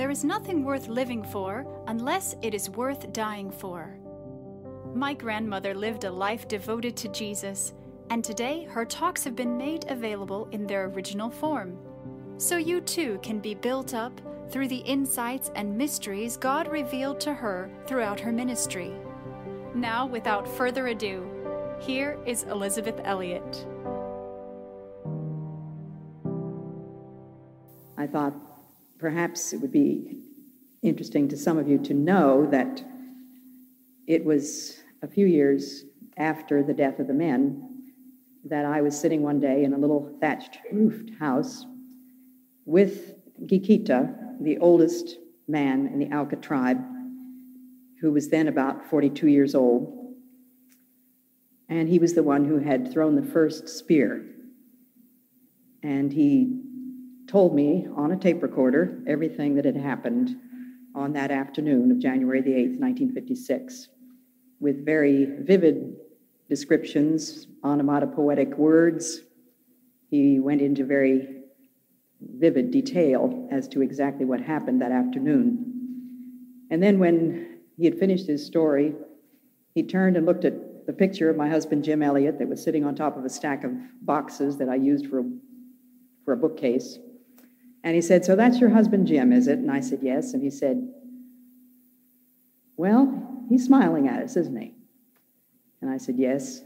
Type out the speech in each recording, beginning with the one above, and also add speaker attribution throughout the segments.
Speaker 1: there is nothing worth living for unless it is worth dying for. My grandmother lived a life devoted to Jesus, and today her talks have been made available in their original form. So you too can be built up through the insights and mysteries God revealed to her throughout her ministry. Now, without further ado, here is Elizabeth Elliot.
Speaker 2: I thought perhaps it would be interesting to some of you to know that it was a few years after the death of the men that I was sitting one day in a little thatched roofed house with Gikita, the oldest man in the Auca tribe, who was then about 42 years old. And he was the one who had thrown the first spear. And he told me on a tape recorder everything that had happened on that afternoon of January the 8th, 1956, with very vivid descriptions, onomatopoetic words. He went into very vivid detail as to exactly what happened that afternoon. And then when he had finished his story, he turned and looked at the picture of my husband, Jim Elliot, that was sitting on top of a stack of boxes that I used for a bookcase. And he said, "So that's your husband, Jim, is it?" And I said, "Yes." And he said, "Well, he's smiling at us, isn't he?" And I said, "Yes."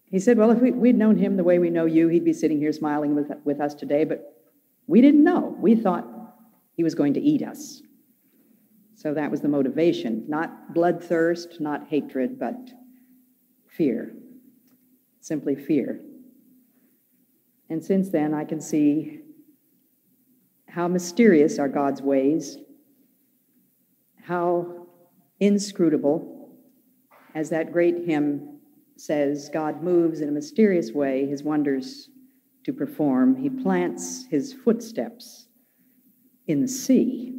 Speaker 2: He said, "Well, if we'd known him the way we know you, he'd be sitting here smiling with us today, but we didn't know. We thought he was going to eat us." So that was the motivation, not bloodthirst, not hatred, but fear, simply fear. And since then, I can see how mysterious are God's ways, how inscrutable, as that great hymn says, God moves in a mysterious way his wonders to perform. He plants his footsteps in the sea.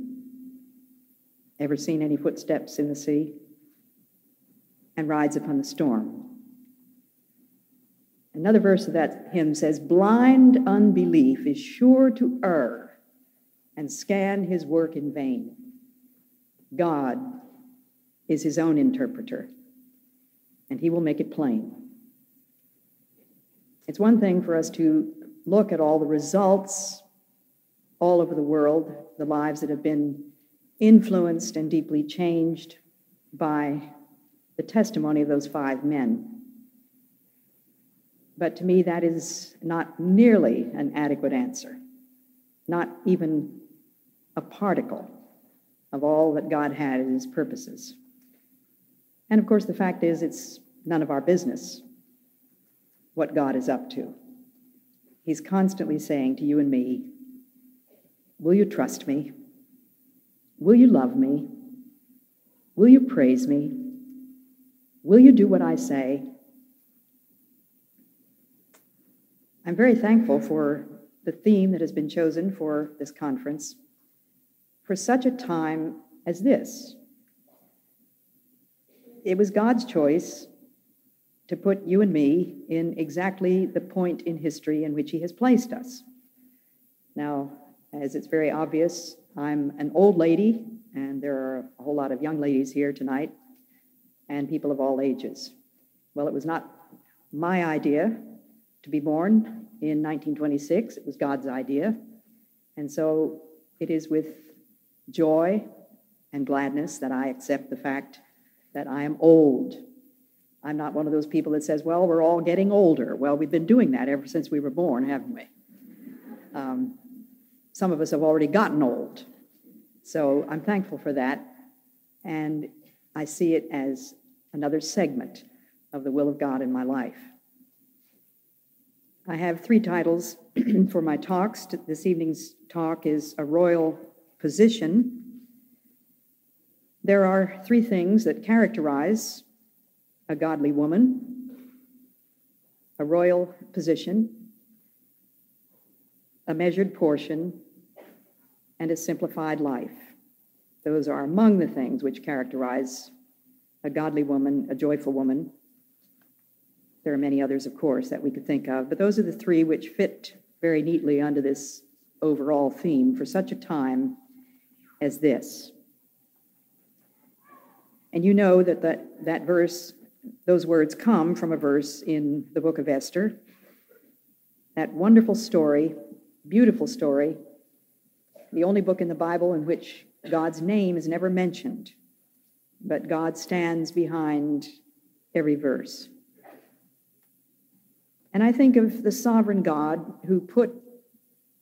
Speaker 2: Ever seen any footsteps in the sea? And rides upon the storm. Another verse of that hymn says, blind unbelief is sure to err and scan his work in vain. God is his own interpreter, and he will make it plain. It's one thing for us to look at all the results all over the world, the lives that have been influenced and deeply changed by the testimony of those 5 men. But to me, that is not nearly an adequate answer, not even a particle of all that God had in his purposes. And of course, the fact is, it's none of our business what God is up to. He's constantly saying to you and me, will you trust me? Will you love me? Will you praise me? Will you do what I say? I'm very thankful for the theme that has been chosen for this conference, for such a time as this. It was God's choice to put you and me in exactly the point in history in which he has placed us. Now, as it's very obvious, I'm an old lady, and there are a whole lot of young ladies here tonight, and people of all ages. Well, it was not my idea to be born in 1926. It was God's idea. And so it is with joy and gladness that I accept the fact that I am old. I'm not one of those people that says, well, we're all getting older. Well, we've been doing that ever since we were born, haven't we? Some of us have already gotten old. So I'm thankful for that. And I see it as another segment of the will of God in my life. I have 3 titles for my talks. This evening's talk is A Royal Position. There are 3 things that characterize a godly woman: a royal position, a measured portion, and a simplified life. Those are among the things which characterize a godly woman, a joyful woman. There are many others, of course, that we could think of, but those are the 3 which fit very neatly under this overall theme for such a time as this. And you know that verse, those words come from a verse in the book of Esther, that wonderful story, beautiful story, the only book in the Bible in which God's name is never mentioned, but God stands behind every verse. And I think of the sovereign God who put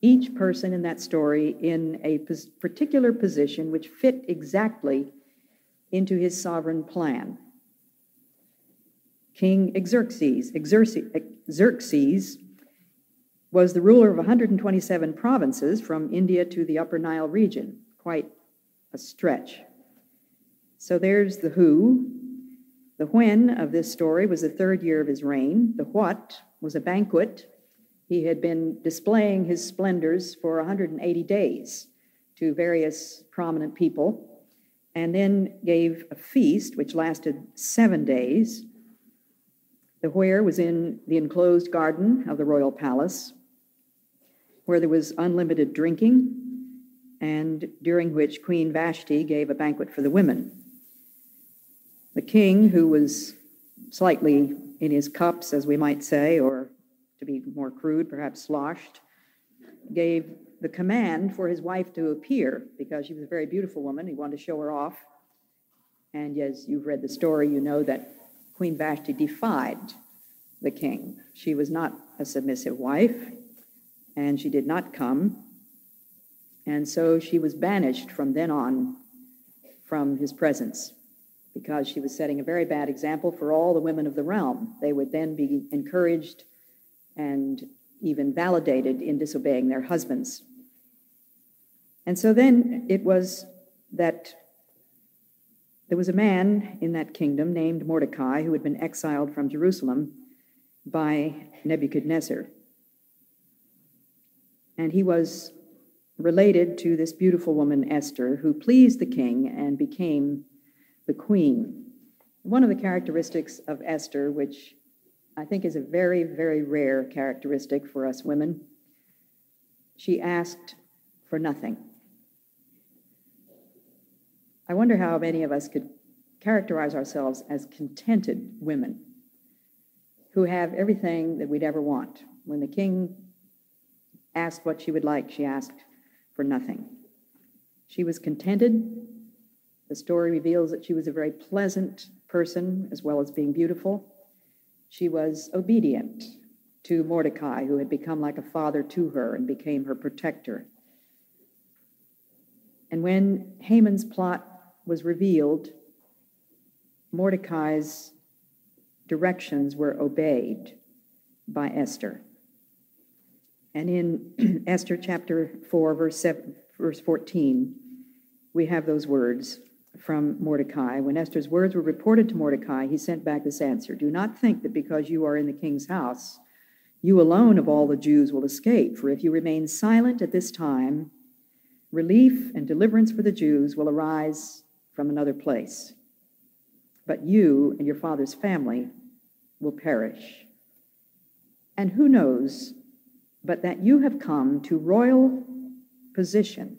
Speaker 2: each person in that story in a particular position which fit exactly into his sovereign plan. King Xerxes was the ruler of 127 provinces from India to the Upper Nile region, quite a stretch. So there's the who. The when of this story was the third year of his reign. The what was a banquet. He had been displaying his splendors for 180 days to various prominent people, and then gave a feast which lasted 7 days. The where was in the enclosed garden of the royal palace, where there was unlimited drinking, and during which Queen Vashti gave a banquet for the women. The king, who was slightly in his cups, as we might say, or to be more crude, perhaps sloshed, gave the command for his wife to appear because she was a very beautiful woman. He wanted to show her off. And as you've read the story, you know that Queen Vashti defied the king. She was not a submissive wife, and she did not come. And so she was banished from then on from his presence because she was setting a very bad example for all the women of the realm. They would then be encouraged and even validated in disobeying their husbands. And so then it was that there was a man in that kingdom named Mordecai who had been exiled from Jerusalem by Nebuchadnezzar. And he was related to this beautiful woman, Esther, who pleased the king and became the queen. One of the characteristics of Esther, which I think is a very, very rare characteristic for us women, she asked for nothing. I wonder how many of us could characterize ourselves as contented women who have everything that we'd ever want. When the king asked what she would like, she asked for nothing. She was contented. The story reveals that she was a very pleasant person as well as being beautiful. She was obedient to Mordecai, who had become like a father to her and became her protector. And when Haman's plot was revealed, Mordecai's directions were obeyed by Esther. And in Esther chapter 4, verse 14, we have those words from Mordecai. When Esther's words were reported to Mordecai, he sent back this answer: "Do not think that because you are in the king's house, you alone of all the Jews will escape. For if you remain silent at this time, relief and deliverance for the Jews will arise from another place. But you and your father's family will perish. And who knows but that you have come to royal position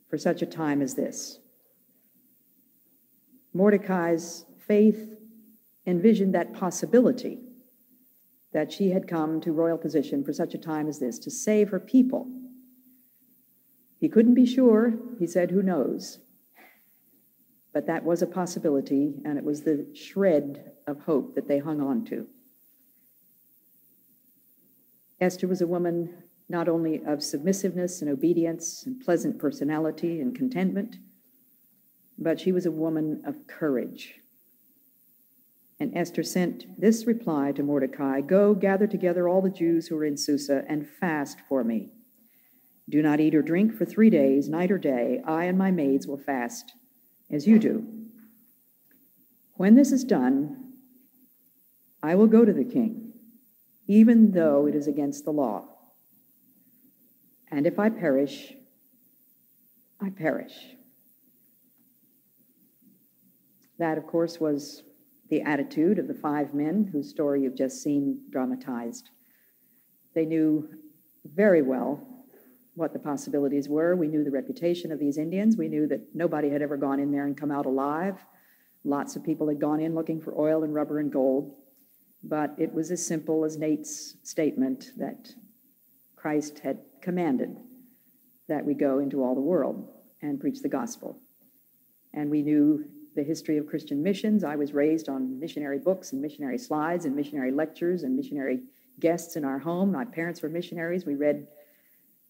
Speaker 2: for such a time as this." Mordecai's faith envisioned that possibility that she had come to royal position for such a time as this to save her people. He couldn't be sure. He said, "Who knows?" But that was a possibility, and it was the shred of hope that they hung on to. Esther was a woman not only of submissiveness and obedience and pleasant personality and contentment, but she was a woman of courage. And Esther sent this reply to Mordecai: "Go, gather together all the Jews who are in Susa and fast for me. Do not eat or drink for 3 days, night or day. I and my maids will fast as you do. When this is done, I will go to the king, even though it is against the law. And if I perish, I perish." That, of course, was the attitude of the 5 men whose story you've just seen dramatized. They knew very well what the possibilities were. We knew the reputation of these Indians. We knew that nobody had ever gone in there and come out alive. Lots of people had gone in looking for oil and rubber and gold. But it was as simple as Nate's statement that Christ had commanded that we go into all the world and preach the gospel. And we knew the history of Christian missions. I was raised on missionary books and missionary slides and missionary lectures and missionary guests in our home. My parents were missionaries. We read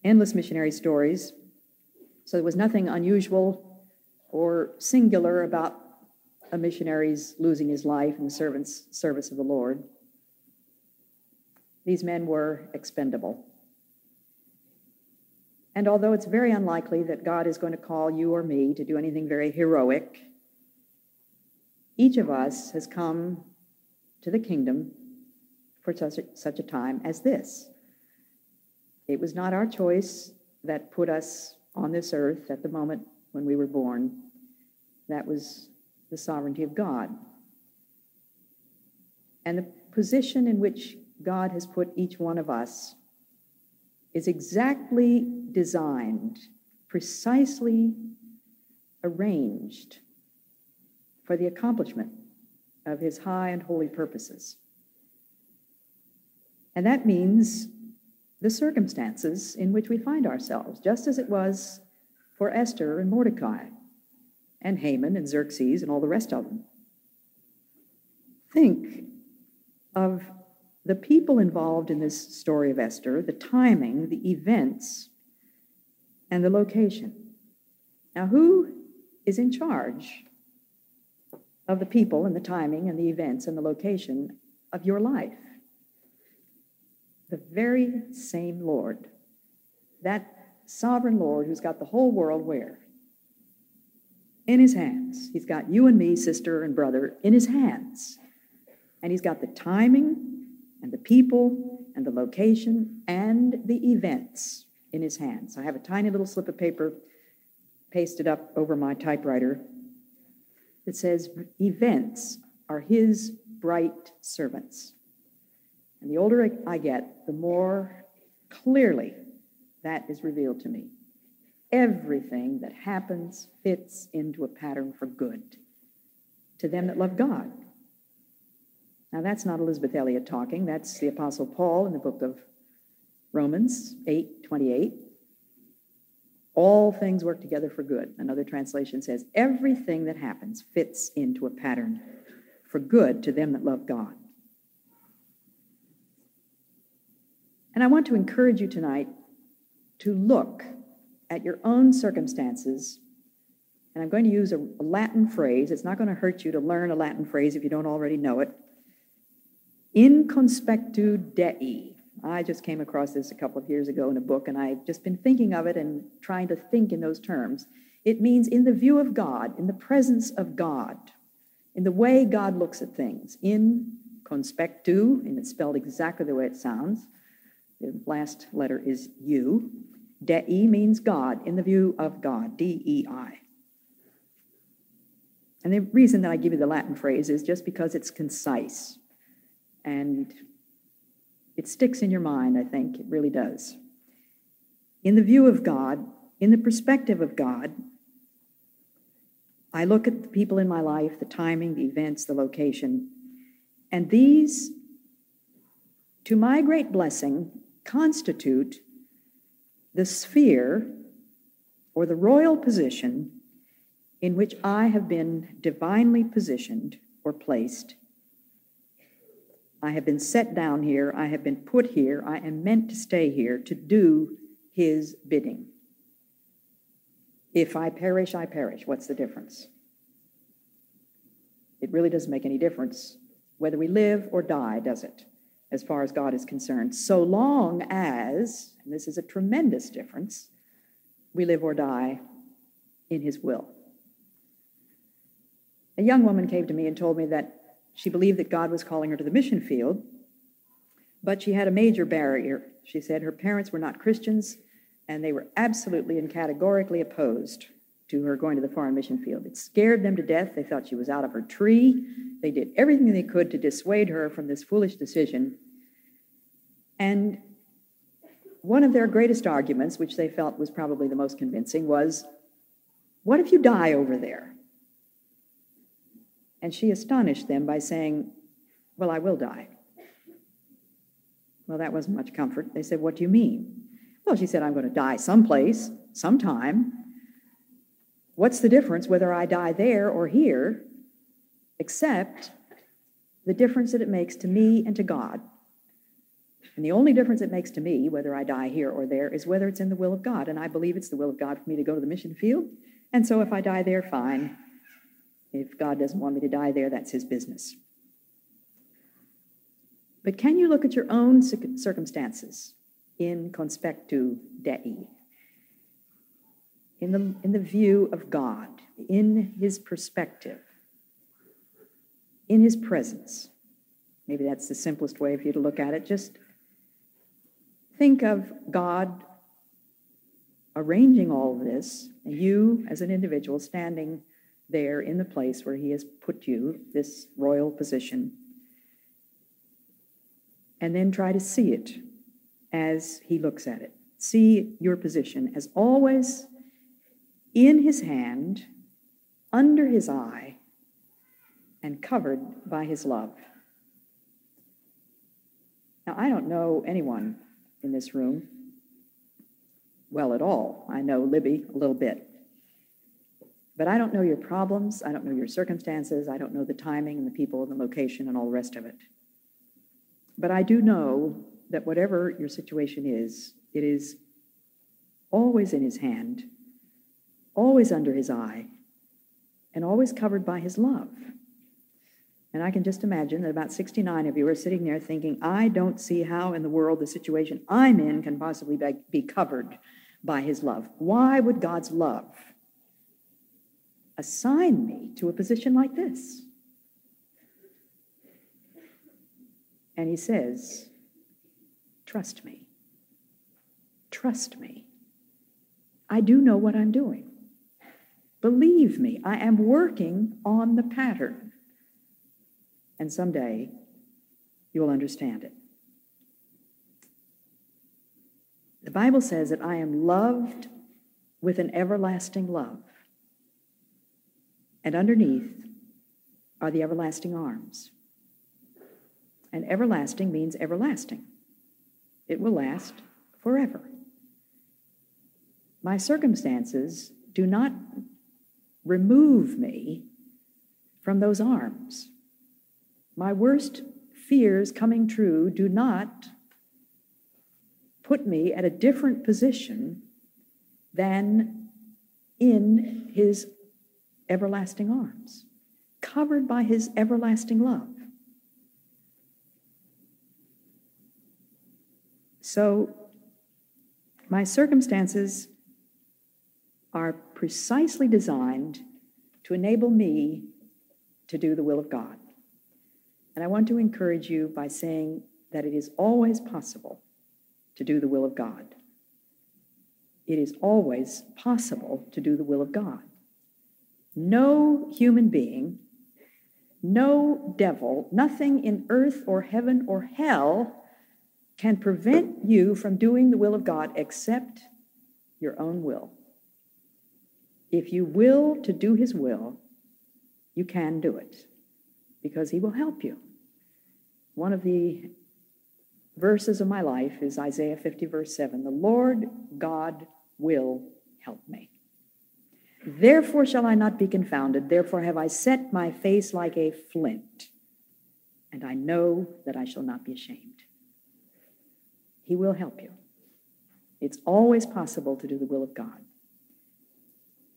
Speaker 2: endless missionary stories. So there was nothing unusual or singular about a missionary's losing his life in the service of the Lord. These men were expendable. And although it's very unlikely that God is going to call you or me to do anything very heroic, each of us has come to the kingdom for such a time as this. It was not our choice that put us on this earth at the moment when we were born. That was the sovereignty of God. And the position in which God has put each one of us is exactly designed, precisely arranged for the accomplishment of his high and holy purposes. And that means the circumstances in which we find ourselves, just as it was for Esther and Mordecai and Haman and Xerxes and all the rest of them. Think of the people involved in this story of Esther, the timing, the events, and the location. Now, who is in charge of the people and the timing and the events and the location of your life? The very same Lord, that sovereign Lord who's got the whole world where? In his hands. He's got you and me, sister and brother, in his hands. And he's got the timing and the people and the location and the events in his hands. I have a tiny little slip of paper pasted up over my typewriter that says, events are his bright servants. And the older I get, the more clearly that is revealed to me. Everything that happens fits into a pattern for good to them that love God. Now, that's not Elizabeth Elliot talking. That's the Apostle Paul in the book of Romans 8:28. All things work together for good. Another translation says, everything that happens fits into a pattern for good to them that love God. And I want to encourage you tonight to look at your own circumstances. And I'm going to use a Latin phrase. It's not going to hurt you to learn a Latin phrase if you don't already know it. In conspectu Dei. I just came across this a couple of years ago in a book, and I've just been thinking of it and trying to think in those terms. It means in the view of God, in the presence of God, in the way God looks at things. In conspectu, and it's spelled exactly the way it sounds. The last letter is U. Dei means God, in the view of God, D-E-I. And the reason that I give you the Latin phrase is just because it's concise. And it sticks in your mind, I think. It really does. In the view of God, in the perspective of God, I look at the people in my life, the timing, the events, the location, and these, to my great blessing, constitute the sphere or the royal position in which I have been divinely positioned or placed. I have been set down here. I have been put here. I am meant to stay here to do his bidding. If I perish, I perish. What's the difference? It really doesn't make any difference whether we live or die, does it? As far as God is concerned, so long as, and this is a tremendous difference, we live or die in his will. A young woman came to me and told me that she believed that God was calling her to the mission field, but she had a major barrier. She said her parents were not Christians, and they were absolutely and categorically opposed to her going to the foreign mission field. It scared them to death. They thought she was out of her tree. They did everything they could to dissuade her from this foolish decision. And one of their greatest arguments, which they felt was probably the most convincing, was, what if you die over there? And she astonished them by saying, well, I will die. Well, that wasn't much comfort. They said, what do you mean? Well, she said, I'm going to die someplace, sometime. What's the difference whether I die there or here, except the difference that it makes to me and to God? And the only difference it makes to me, whether I die here or there, is whether it's in the will of God. And I believe it's the will of God for me to go to the mission field. And so if I die there, fine. If God doesn't want me to die there, that's his business. But can you look at your own circumstances in conspectu Dei, in the view of God, in his perspective, in his presence? Maybe that's the simplest way for you to look at it. Just think of God arranging all of this, and you as an individual standing there in the place where he has put you, this royal position, and then try to see it as he looks at it. See your position as always in his hand, under his eye, and covered by his love. Now, I don't know anyone in this room well at all. I know Libby a little bit. But I don't know your problems. I don't know your circumstances. I don't know the timing and the people and the location and all the rest of it. But I do know that whatever your situation is, it is always in his hand, always under his eye, and always covered by his love. And I can just imagine that about 69 of you are sitting there thinking, I don't see how in the world the situation I'm in can possibly be covered by his love. Why would God's love assign me to a position like this? And he says, trust me. Trust me. I do know what I'm doing. Believe me, I am working on the pattern. And someday you'll understand it. The Bible says that I am loved with an everlasting love. And underneath are the everlasting arms. And everlasting means everlasting. It will last forever. My circumstances do not remove me from those arms. My worst fears coming true do not put me at a different position than in his everlasting arms, covered by his everlasting love. So my circumstances are precisely designed to enable me to do the will of God. And I want to encourage you by saying that it is always possible to do the will of God. It is always possible to do the will of God. No human being, no devil, nothing in earth or heaven or hell can prevent you from doing the will of God except your own will. If you will to do his will, you can do it because he will help you. One of the verses of my life is Isaiah 50, verse 7. The Lord God will help me. Therefore shall I not be confounded. Therefore have I set my face like a flint, and I know that I shall not be ashamed. He will help you. It's always possible to do the will of God.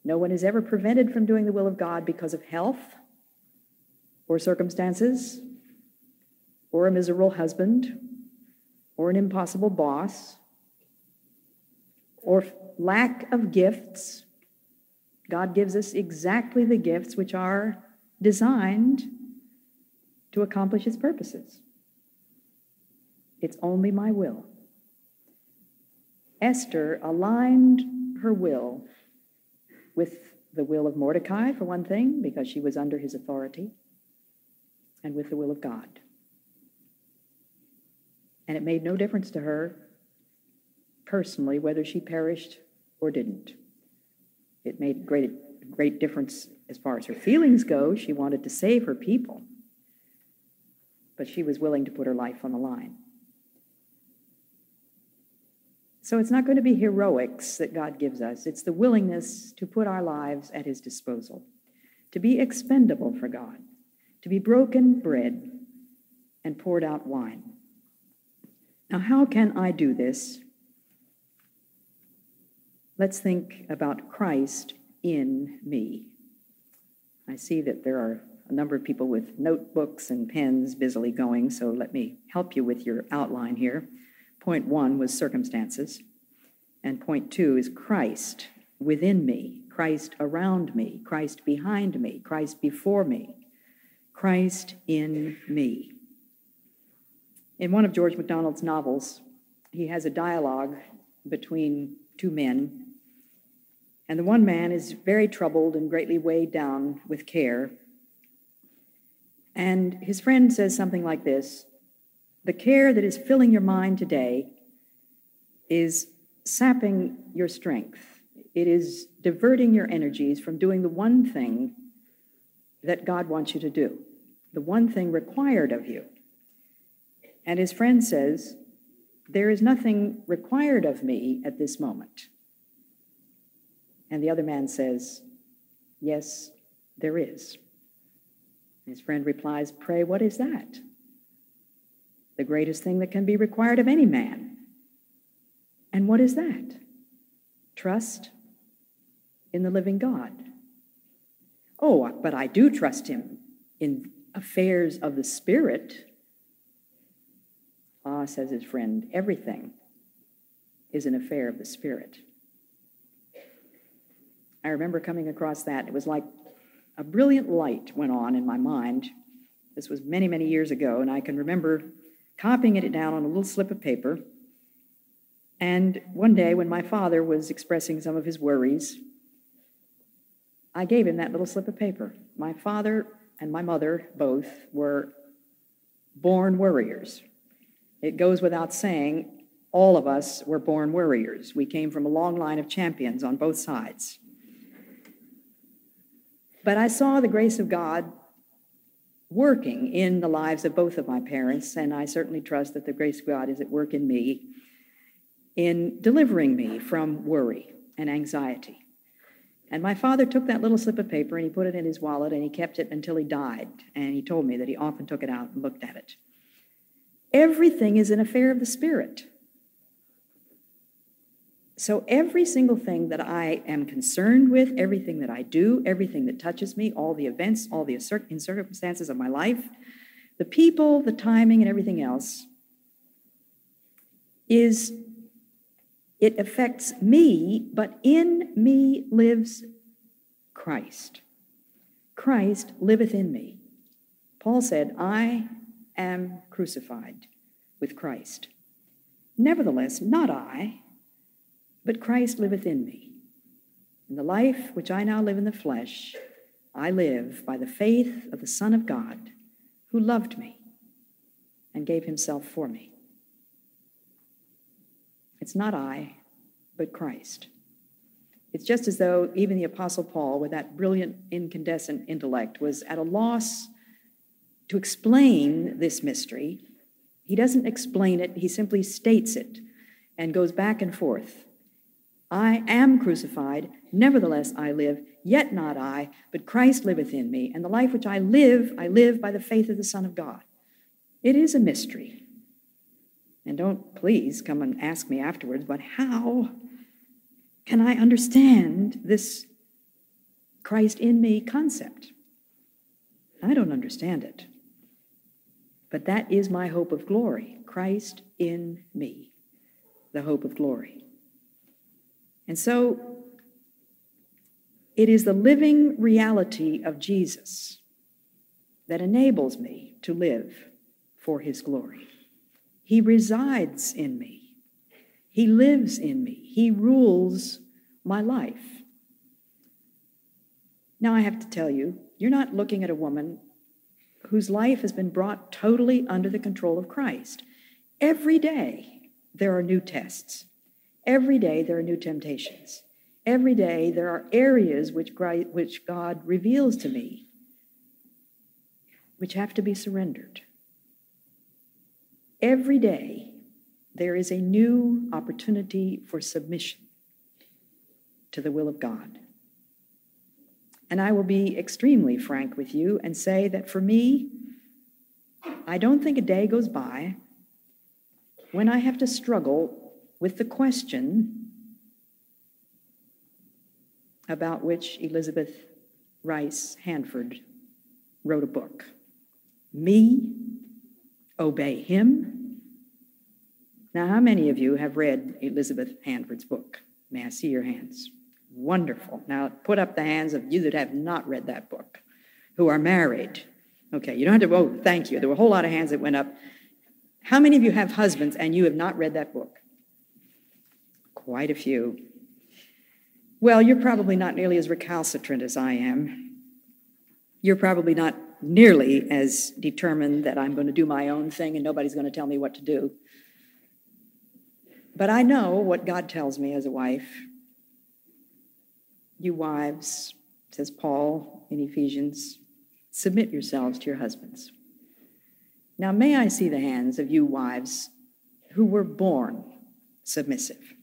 Speaker 2: No one is ever prevented from doing the will of God because of health or circumstances or a miserable husband or an impossible boss or lack of gifts. God gives us exactly the gifts which are designed to accomplish his purposes. It's only my will. Esther aligned her will with the will of Mordecai, for one thing, because she was under his authority, and with the will of God. And it made no difference to her personally, whether she perished or didn't. It made great difference as far as her feelings go. She wanted to save her people, but she was willing to put her life on the line. So it's not going to be heroics that God gives us. It's the willingness to put our lives at his disposal, to be expendable for God, to be broken bread and poured out wine. Now, how can I do this? Let's think about Christ in me. I see that there are a number of people with notebooks and pens busily going, so let me help you with your outline here. Point 1 was circumstances, and point 2 is Christ within me, Christ around me, Christ behind me, Christ before me, Christ in me. In one of George MacDonald's novels, he has a dialogue between two men, and the one man is very troubled and greatly weighed down with care, and his friend says something like this: "The care that is filling your mind today is sapping your strength. It is diverting your energies from doing the one thing that God wants you to do, the one thing required of you." And his friend says, "There is nothing required of me at this moment." And the other man says, "Yes, there is." His friend replies, "Pray, what is that?" "The greatest thing that can be required of any man." "And what is that?" "Trust in the living God." "Oh, but I do trust him in affairs of the Spirit." "Ah," says his friend, "everything is an affair of the Spirit." I remember coming across that. It was like a brilliant light went on in my mind. This was many, many years ago, and I can remember copying it down on a little slip of paper. And one day when my father was expressing some of his worries, I gave him that little slip of paper. My father and my mother both were born worriers. It goes without saying, all of us were born worriers. We came from a long line of champions on both sides. But I saw the grace of God working in the lives of both of my parents, and I certainly trust that the grace of God is at work in me in delivering me from worry and anxiety. And my father took that little slip of paper and he put it in his wallet and he kept it until he died. And he told me that he often took it out and looked at it. Everything is an affair of the Spirit. So every single thing that I am concerned with, everything that I do, everything that touches me, all the events, all the circumstances of my life, the people, the timing, and everything else, it affects me, but in me lives Christ. Christ liveth in me. Paul said, "I am crucified with Christ. Nevertheless, not I, but Christ liveth in me. In the life which I now live in the flesh, I live by the faith of the Son of God, who loved me and gave himself for me." It's not I, but Christ. It's just as though even the Apostle Paul, with that brilliant incandescent intellect, was at a loss to explain this mystery. He doesn't explain it, he simply states it and goes back and forth. "I am crucified, nevertheless I live, yet not I, but Christ liveth in me, and the life which I live by the faith of the Son of God." It is a mystery. And don't please come and ask me afterwards, but how can I understand this Christ in me concept? I don't understand it. But that is my hope of glory, Christ in me, the hope of glory. And so it is the living reality of Jesus that enables me to live for his glory. He resides in me. He lives in me. He rules my life. Now I have to tell you, you're not looking at a woman whose life has been brought totally under the control of Christ. Every day there are new tests. Every day there are new temptations. Every day there are areas which God reveals to me, which have to be surrendered. Every day there is a new opportunity for submission to the will of God. And I will be extremely frank with you and say that for me, I don't think a day goes by when I have to struggle with the question about which Elizabeth Rice Hanford wrote a book. Me, obey him. Now, how many of you have read Elizabeth Hanford's book? May I see your hands? Wonderful. Now, put up the hands of you that have not read that book, who are married. Okay, you don't have to, oh, thank you. There were a whole lot of hands that went up. How many of you have husbands and you have not read that book? Quite a few. Well, you're probably not nearly as recalcitrant as I am. You're probably not nearly as determined that I'm going to do my own thing and nobody's going to tell me what to do. But I know what God tells me as a wife. You wives, says Paul in Ephesians, submit yourselves to your husbands. Now, may I see the hands of you wives who were born submissive?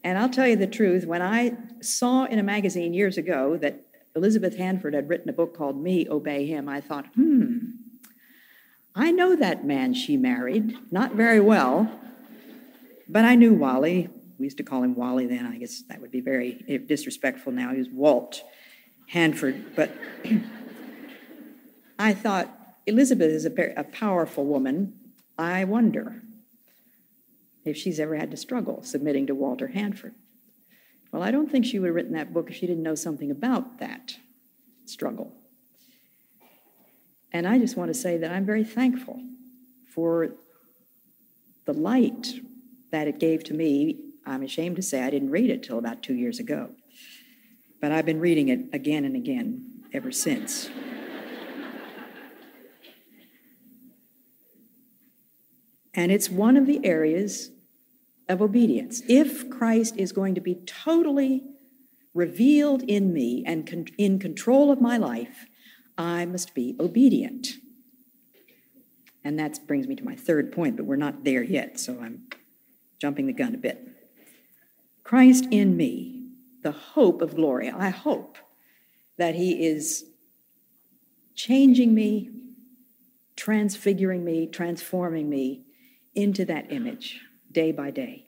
Speaker 2: And I'll tell you the truth, when I saw in a magazine years ago that Elizabeth Hanford had written a book called Me, Obey Him, I thought, I know that man she married, not very well, but I knew Wally. We used to call him Wally then. I guess that would be very disrespectful now. He was Walt Hanford. But I thought, Elizabeth is a powerful woman. I wonder if she's ever had to struggle submitting to Walter Hanford. Well, I don't think she would have written that book if she didn't know something about that struggle. And I just want to say that I'm very thankful for the light that it gave to me. I'm ashamed to say I didn't read it till about 2 years ago. But I've been reading it again and again ever since. And it's one of the areas of obedience. If Christ is going to be totally revealed in me and in control of my life, I must be obedient. And that brings me to my third point, but we're not there yet, so I'm jumping the gun a bit. Christ in me, the hope of glory. I hope that he is changing me, transfiguring me, transforming me into that image day by day.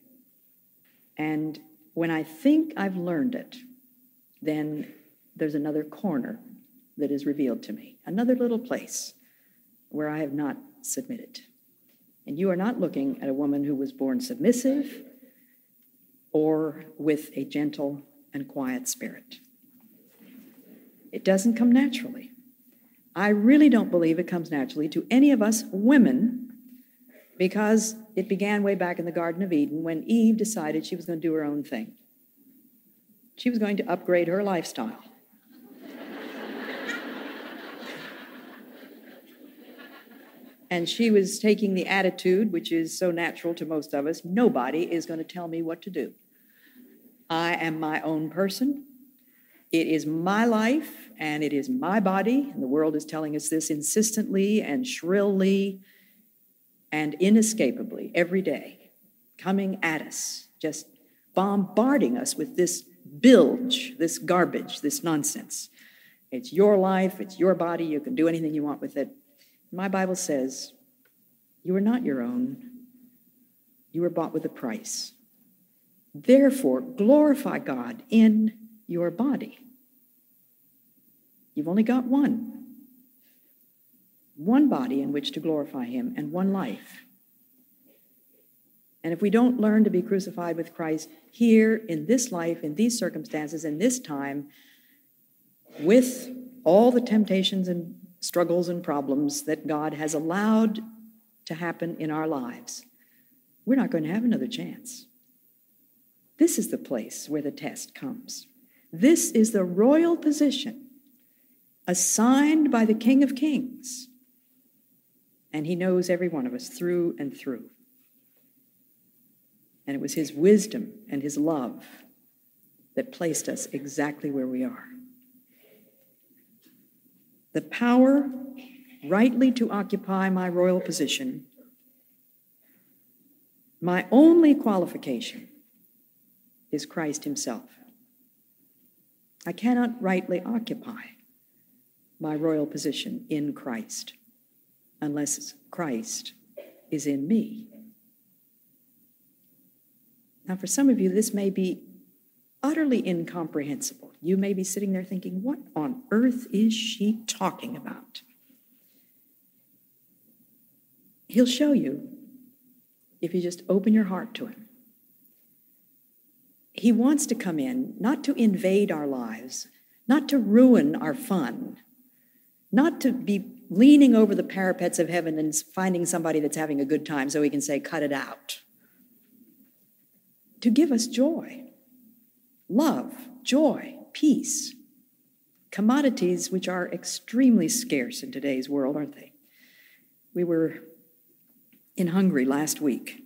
Speaker 2: And when I think I've learned it, then there's another corner that is revealed to me, another little place where I have not submitted. And you are not looking at a woman who was born submissive or with a gentle and quiet spirit. It doesn't come naturally. I really don't believe it comes naturally to any of us women, because it began way back in the Garden of Eden when Eve decided she was going to do her own thing. She was going to upgrade her lifestyle. And she was taking the attitude, which is so natural to most of us, nobody is going to tell me what to do. I am my own person. It is my life, and it is my body. And the world is telling us this insistently and shrilly and inescapably every day, coming at us, just bombarding us with this bilge, this garbage, this nonsense. It's your life, it's your body, you can do anything you want with it. My Bible says, you are not your own. You were bought with a price. Therefore, glorify God in your body. You've only got one body in which to glorify him and one life. And if we don't learn to be crucified with Christ here in this life, in these circumstances, in this time, with all the temptations and struggles and problems that God has allowed to happen in our lives, we're not going to have another chance. This is the place where the test comes. This is the royal position assigned by the King of Kings And he knows every one of us through and through. And it was his wisdom and his love that placed us exactly where we are. The power rightly to occupy my royal position, my only qualification is Christ himself. I cannot rightly occupy my royal position in Christ unless Christ is in me. Now, for some of you, this may be utterly incomprehensible. You may be sitting there thinking, what on earth is she talking about? He'll show you if you just open your heart to him. He wants to come in, not to invade our lives, not to ruin our fun, not to be leaning over the parapets of heaven and finding somebody that's having a good time so he can say, cut it out. To give us joy, love, joy, peace, commodities which are extremely scarce in today's world, aren't they? We were in Hungary last week,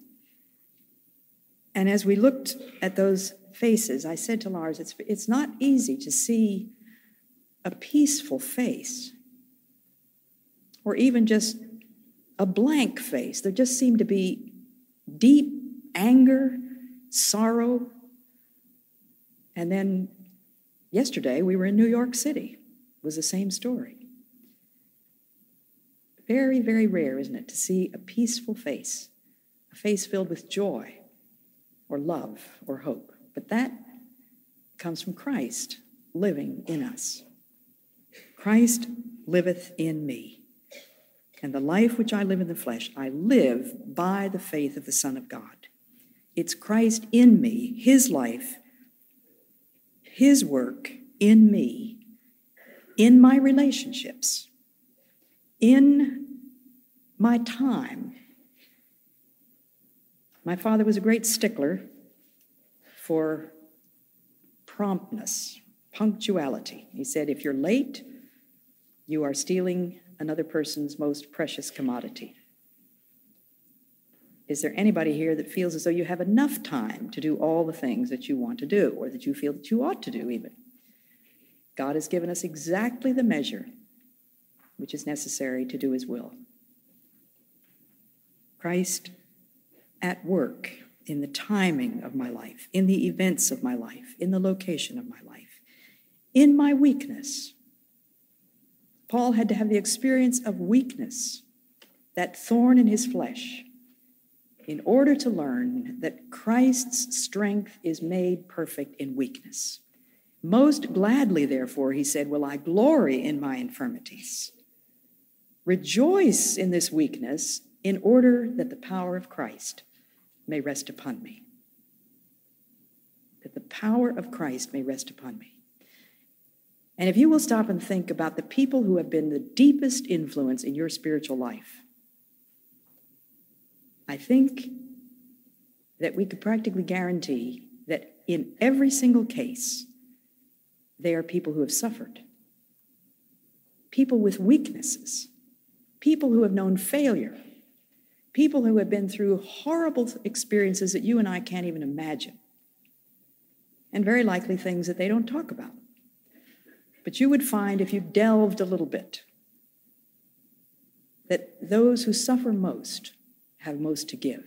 Speaker 2: and as we looked at those faces, I said to Lars, it's not easy to see a peaceful face, or even just a blank face. There just seemed to be deep anger, sorrow. And then yesterday we were in New York City. It was the same story. Very, very rare, isn't it, to see a peaceful face, a face filled with joy or love or hope. But that comes from Christ living in us. Christ liveth in me. And the life which I live in the flesh, I live by the faith of the Son of God. It's Christ in me, his life, his work in me, in my relationships, in my time. My father was a great stickler for promptness, punctuality. He said, if you're late, you are stealing another person's most precious commodity. Is there anybody here that feels as though you have enough time to do all the things that you want to do, or that you feel that you ought to do even? God has given us exactly the measure which is necessary to do his will. Christ at work in the timing of my life, in the events of my life, in the location of my life, in my weakness. Paul had to have the experience of weakness, that thorn in his flesh, in order to learn that Christ's strength is made perfect in weakness. Most gladly, therefore, he said, will I glory in my infirmities. Rejoice in this weakness in order that the power of Christ may rest upon me. That the power of Christ may rest upon me. And if you will stop and think about the people who have been the deepest influence in your spiritual life, I think that we could practically guarantee that in every single case, they are people who have suffered, people with weaknesses, people who have known failure, people who have been through horrible experiences that you and I can't even imagine, and very likely things that they don't talk about. But you would find, if you delved a little bit, that those who suffer most have most to give.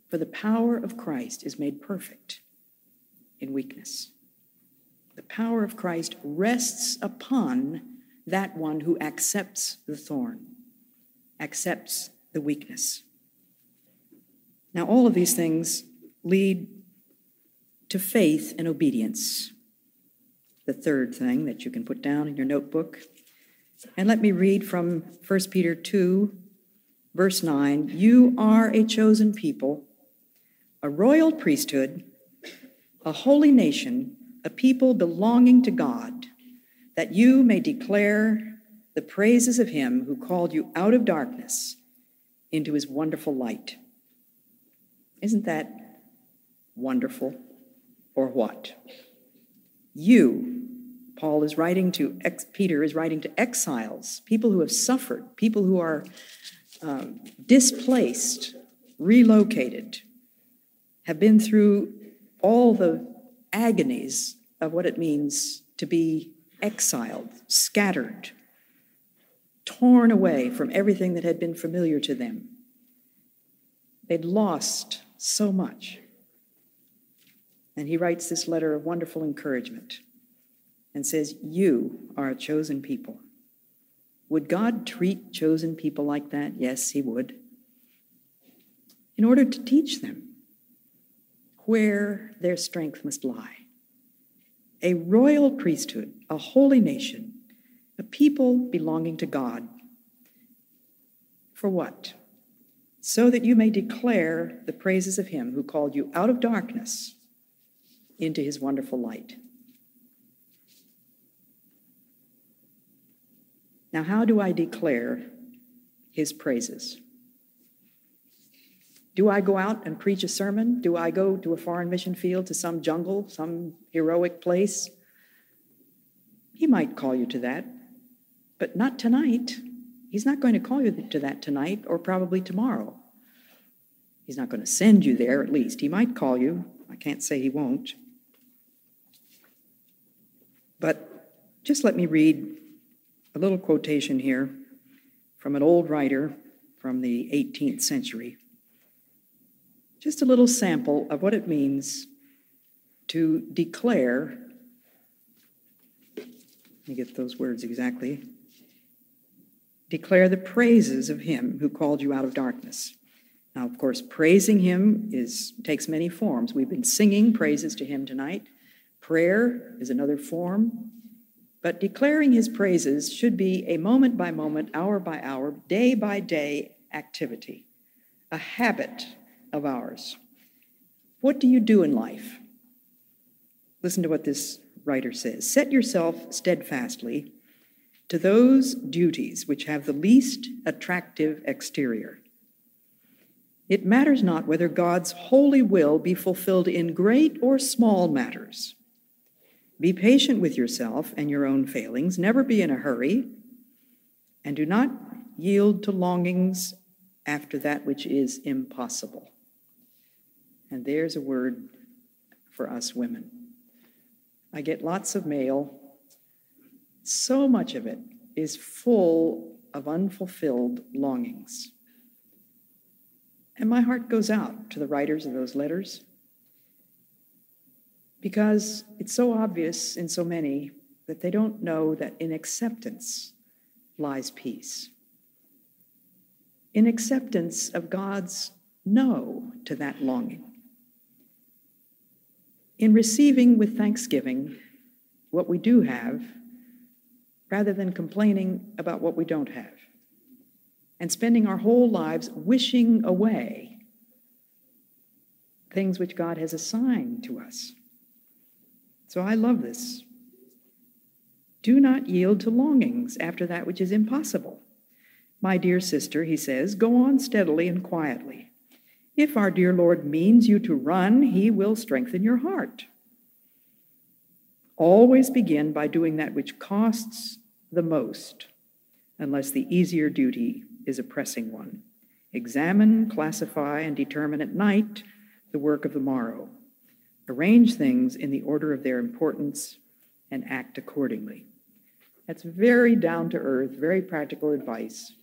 Speaker 2: For the power of Christ is made perfect in weakness. The power of Christ rests upon that one who accepts the thorn, accepts the weakness. Now, all of these things lead to faith and obedience. The third thing that you can put down in your notebook. And let me read from 1 Peter 2, verse 9. You are a chosen people, a royal priesthood, a holy nation, a people belonging to God, that you may declare the praises of him who called you out of darkness into his wonderful light. Isn't that wonderful? Or what? You Peter is writing to exiles, people who have suffered, people who are displaced, relocated, have been through all the agonies of what it means to be exiled, scattered, torn away from everything that had been familiar to them. They'd lost so much. And he writes this letter of wonderful encouragement and says, you are a chosen people. Would God treat chosen people like that? Yes, he would. In order to teach them where their strength must lie. A royal priesthood, a holy nation, a people belonging to God. For what? So that you may declare the praises of him who called you out of darkness into his wonderful light. Now, how do I declare his praises? Do I go out and preach a sermon? Do I go to a foreign mission field, to some jungle, some heroic place? He might call you to that, but not tonight. He's not going to call you to that tonight or probably tomorrow. He's not going to send you there, at least. He might call you. I can't say he won't. But just let me read a little quotation here from an old writer from the 18th century. Just a little sample of what it means to declare, let me get those words exactly, declare the praises of him who called you out of darkness. Now, of course, praising him takes many forms. We've been singing praises to him tonight. Prayer is another form. But declaring his praises should be a moment by moment, hour by hour, day by day activity, a habit of ours. What do you do in life? Listen to what this writer says. Set yourself steadfastly to those duties which have the least attractive exterior. It matters not whether God's holy will be fulfilled in great or small matters. Be patient with yourself and your own failings. Never be in a hurry, and do not yield to longings after that which is impossible. And there's a word for us women. I get lots of mail. So much of it is full of unfulfilled longings. And my heart goes out to the writers of those letters, because it's so obvious in so many that they don't know that in acceptance lies peace. In acceptance of God's no to that longing. In receiving with thanksgiving what we do have, rather than complaining about what we don't have. And spending our whole lives wishing away things which God has assigned to us. So I love this. Do not yield to longings after that which is impossible. My dear sister, he says, go on steadily and quietly. If our dear Lord means you to run, he will strengthen your heart. Always begin by doing that which costs the most, unless the easier duty is a pressing one. Examine, classify, and determine at night the work of the morrow. Arrange things in the order of their importance and act accordingly. That's very down-to-earth, very practical advice.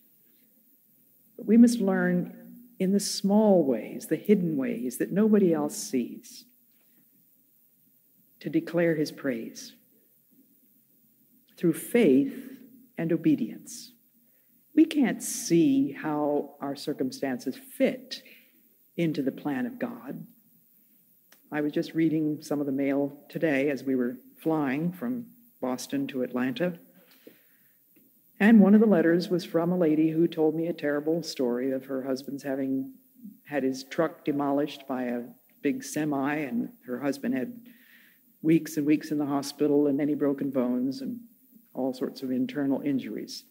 Speaker 2: But we must learn in the small ways, the hidden ways that nobody else sees, to declare his praise through faith and obedience. We can't see how our circumstances fit into the plan of God. I was just reading some of the mail today as we were flying from Boston to Atlanta. And one of the letters was from a lady who told me a terrible story of her husband's having had his truck demolished by a big semi, and her husband had weeks and weeks in the hospital and many broken bones and all sorts of internal injuries.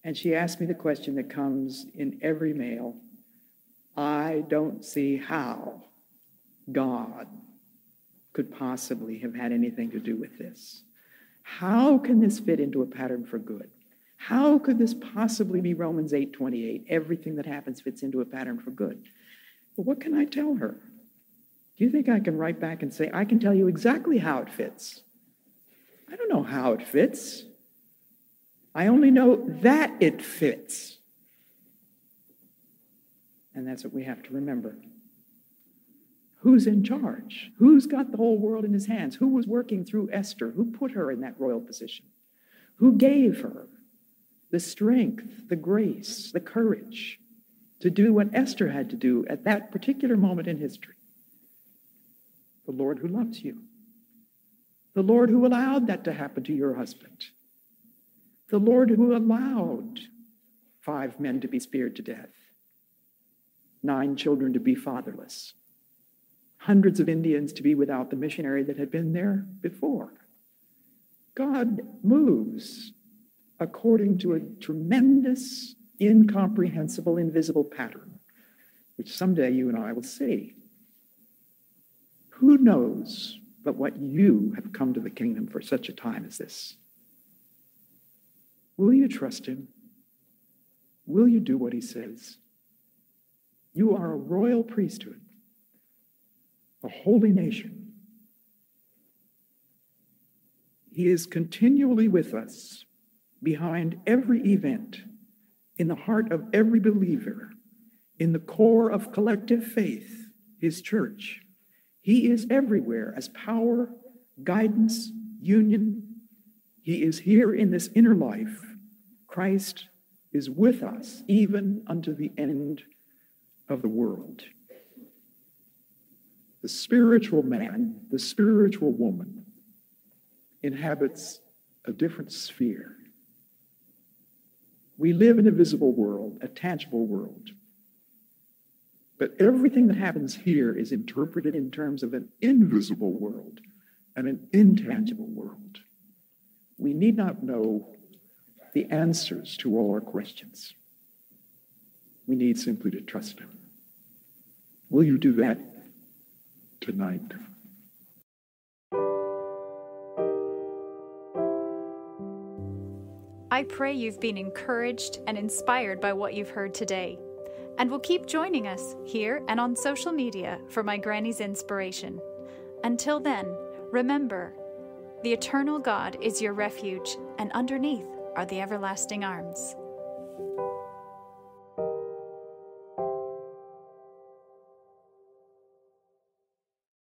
Speaker 2: And she asked me the question that comes in every mail. I don't see how God could possibly have had anything to do with this.
Speaker 3: How can this fit into a pattern for good? How could this possibly be Romans 8:28? Everything that happens fits into a pattern for good. But what can I tell her? Do you think I can write back and say, I can tell you exactly how it fits? I don't know how it fits. I only know that it fits. And that's what we have to remember. Who's in charge? Who's got the whole world in his hands? Who was working through Esther? Who put her in that royal position? Who gave her the strength, the grace, the courage to do what Esther had to do at that particular moment in history? The Lord who loves you. The Lord who allowed that to happen to your husband. The Lord who allowed 5 men to be speared to death, 9 children to be fatherless, hundreds of Indians to be without the missionary that had been there before. God moves according to a tremendous, incomprehensible, invisible pattern, which someday you and I will see. Who knows but what you have come to the kingdom for such a time as this? Will you trust him? Will you do what he says? You are a royal priesthood, a holy nation. He is continually with us, behind every event, in the heart of every believer, in the core of collective faith, his church. He is everywhere as power, guidance, union. He is here in this inner life. Christ is with us even unto the end of the world. The spiritual man, the spiritual woman, inhabits a different sphere. We live in a visible world, a tangible world. But everything that happens here is interpreted in terms of an invisible world and an intangible world. We need not know the answers to all our questions. We need simply to trust him. Will you do that tonight?
Speaker 1: I pray you've been encouraged and inspired by what you've heard today, and will keep joining us here and on social media for My Granny's inspiration. Until then, remember, the eternal God is your refuge, and underneath are the everlasting arms.